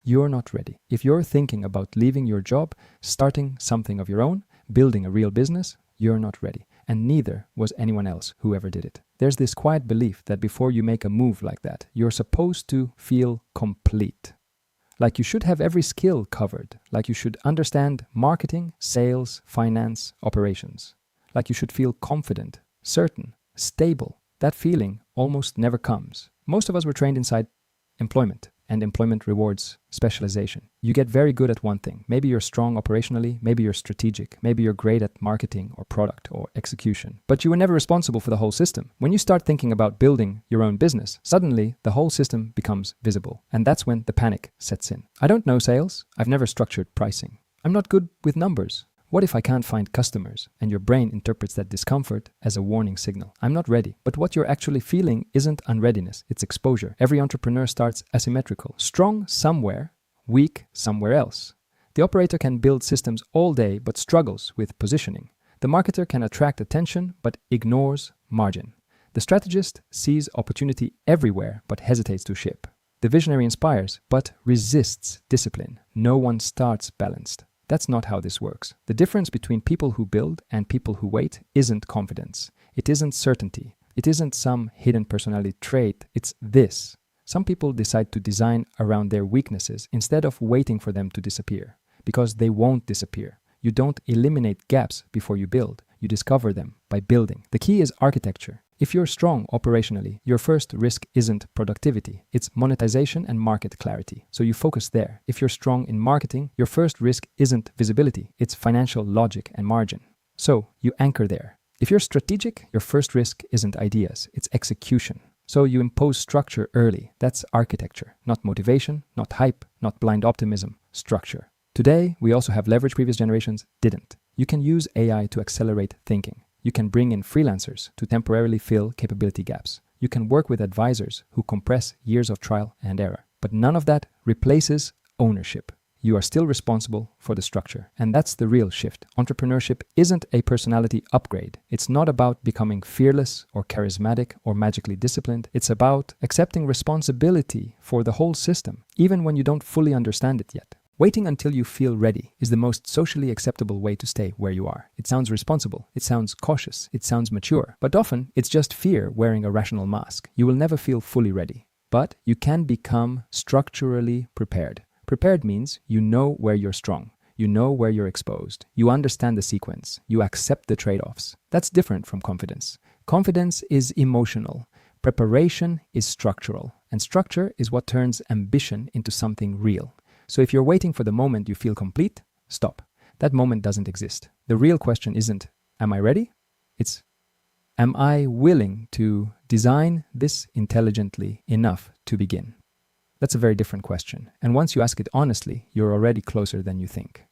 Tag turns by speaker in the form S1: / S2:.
S1: you're not ready. If you're thinking about leaving your job, starting something of your own, building a real business, you're not ready. And neither was anyone else who ever did it. There's this quiet belief that before you make a move like that, you're supposed to feel complete. Like you should have every skill covered. Like you should understand marketing, sales, finance, operations. Like you should feel confident, certain, stable. That feeling almost never comes. Most of us were trained inside employment, and employment rewards specialization. You get very good at one thing. Maybe you're strong operationally, maybe you're strategic, maybe you're great at marketing or product or execution. But you were never responsible for the whole system. When you start thinking about building your own business, suddenly the whole system becomes visible. And that's when the panic sets in. I don't know sales. I've never structured pricing. I'm not good with numbers. What if I can't find customers? And your brain interprets that discomfort as a warning signal. I'm not ready. But what you're actually feeling isn't unreadiness, it's exposure. Every entrepreneur starts asymmetrical. Strong somewhere, weak somewhere else. The operator can build systems all day but struggles with positioning. The marketer can attract attention but ignores margin. The strategist sees opportunity everywhere but hesitates to ship. The visionary inspires but resists discipline. No one starts balanced. That's not how this works. The difference between people who build and people who wait isn't confidence. It isn't certainty. It isn't some hidden personality trait. It's this. Some people decide to design around their weaknesses instead of waiting for them to disappear. Because they won't disappear. You don't eliminate gaps before you build. You discover them by building. The key is architecture. If you're strong operationally, your first risk isn't productivity, it's monetization and market clarity. So you focus there. If you're strong in marketing, your first risk isn't visibility, it's financial logic and margin. So you anchor there. If you're strategic, your first risk isn't ideas, it's execution. So you impose structure early. That's architecture, not motivation, not hype, not blind optimism, structure. Today, we also have leverage previous generations didn't. You can use AI to accelerate thinking. You can bring in freelancers to temporarily fill capability gaps. You can work with advisors who compress years of trial and error. But none of that replaces ownership. You are still responsible for the structure. And that's the real shift. Entrepreneurship isn't a personality upgrade. It's not about becoming fearless or charismatic or magically disciplined. It's about accepting responsibility for the whole system, even when you don't fully understand it yet. Waiting until you feel ready is the most socially acceptable way to stay where you are. It sounds responsible, it sounds cautious, it sounds mature, but often it's just fear wearing a rational mask. You will never feel fully ready, but you can become structurally prepared. Prepared means you know where you're strong, you know where you're exposed, you understand the sequence, you accept the trade-offs. That's different from confidence. Confidence is emotional. Preparation is structural, and structure is what turns ambition into something real. So if you're waiting for the moment you feel complete, stop. That moment doesn't exist. The real question isn't, am I ready? It's, am I willing to design this intelligently enough to begin? That's a very different question. And once you ask it honestly, you're already closer than you think.